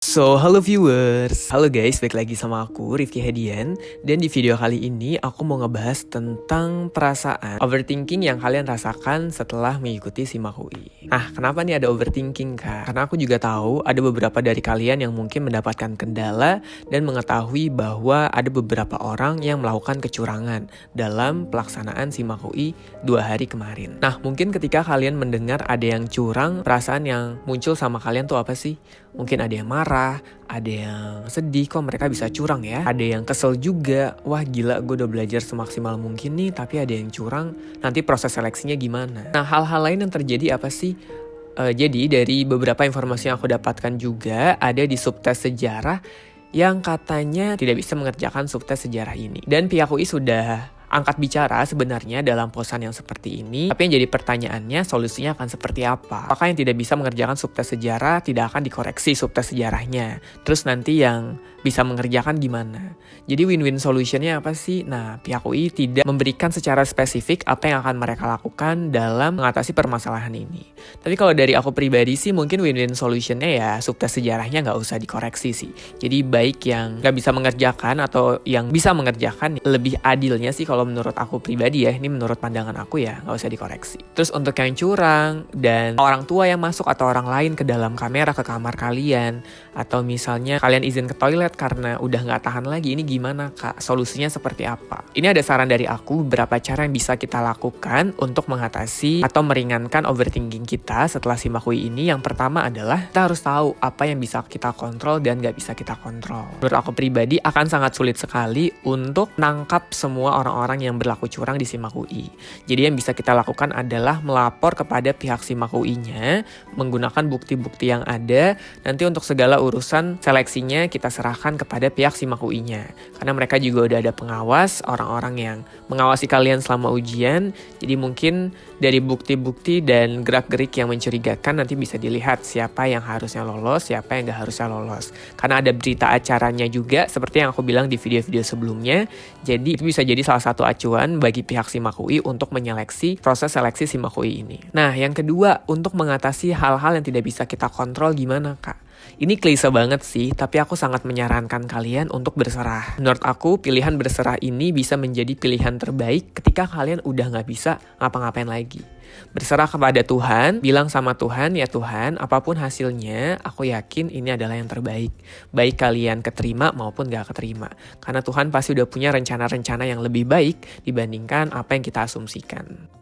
Halo viewers, halo guys, balik lagi sama aku, Rifki Hedian. Dan di video kali ini aku mau ngebahas tentang perasaan overthinking yang kalian rasakan setelah mengikuti SIMAK UI. Nah, kenapa nih ada overthinking kak? Karena aku juga tahu ada beberapa dari kalian yang mungkin mendapatkan kendala dan mengetahui bahwa ada beberapa orang yang melakukan kecurangan dalam pelaksanaan SIMAK UI 2 hari kemarin. Nah, mungkin ketika kalian mendengar ada yang curang, perasaan yang muncul sama kalian tuh apa sih? Mungkin ada yang marah, ada yang sedih, kok mereka bisa curang ya. Ada yang kesel juga, wah gila gue udah belajar semaksimal mungkin nih, tapi ada yang curang, nanti proses seleksinya gimana. Nah, hal-hal lain yang terjadi apa sih? Jadi dari beberapa informasi yang aku dapatkan juga, ada di subtes sejarah yang katanya tidak bisa mengerjakan subtes sejarah ini. Dan pihak UI sudah angkat bicara sebenarnya dalam posan yang seperti ini. Tapi yang jadi pertanyaannya, solusinya akan seperti apa? Apakah yang tidak bisa mengerjakan subtes sejarah tidak akan dikoreksi subtes sejarahnya? Terus nanti yang bisa mengerjakan gimana? Jadi win-win solutionnya apa sih? Nah, pihak UI tidak memberikan secara spesifik apa yang akan mereka lakukan dalam mengatasi permasalahan ini. Tapi kalau dari aku pribadi sih mungkin win-win solutionnya ya subtes sejarahnya nggak usah dikoreksi sih. Jadi baik yang nggak bisa mengerjakan atau yang bisa mengerjakan, lebih adilnya sih kalau menurut aku pribadi ya, ini menurut pandangan aku ya, nggak usah dikoreksi. Terus untuk yang curang dan orang tua yang masuk atau orang lain ke dalam kamera ke kamar kalian, atau misalnya kalian izin ke toilet karena udah nggak tahan lagi, ini gimana kak? Solusinya seperti apa? Ini ada saran dari aku beberapa cara yang bisa kita lakukan untuk mengatasi atau meringankan overthinking kita setelah SIMAK UI ini. Yang pertama adalah kita harus tahu apa yang bisa kita kontrol dan nggak bisa kita kontrol. Menurut aku pribadi akan sangat sulit sekali untuk nangkap semua orang-orang yang berlaku curang di SIMAK UI. Jadi yang bisa kita lakukan adalah melapor kepada pihak SIMAK UI-nya menggunakan bukti-bukti yang ada. Nanti untuk segala urusan seleksinya kita serahkan kepada pihak SIMAK UI-nya. Karena mereka juga udah ada pengawas, orang-orang yang mengawasi kalian selama ujian. Jadi mungkin dari bukti-bukti dan gerak-gerik yang mencurigakan nanti bisa dilihat siapa yang harusnya lolos, siapa yang gak harusnya lolos. Karena ada berita acaranya juga seperti yang aku bilang di video-video sebelumnya. Jadi itu bisa jadi salah satu acuan bagi pihak SIMAK UI untuk menyeleksi proses seleksi SIMAK UI ini. Nah, yang kedua, untuk mengatasi hal-hal yang tidak bisa kita kontrol gimana kak? Ini klise banget sih, tapi aku sangat menyarankan kalian untuk berserah. Menurut aku, pilihan berserah ini bisa menjadi pilihan terbaik ketika kalian udah gak bisa ngapa-ngapain lagi. Berserah kepada Tuhan, bilang sama Tuhan, ya Tuhan, apapun hasilnya, aku yakin ini adalah yang terbaik. Baik kalian keterima maupun gak keterima. Karena Tuhan pasti udah punya rencana-rencana yang lebih baik dibandingkan apa yang kita asumsikan.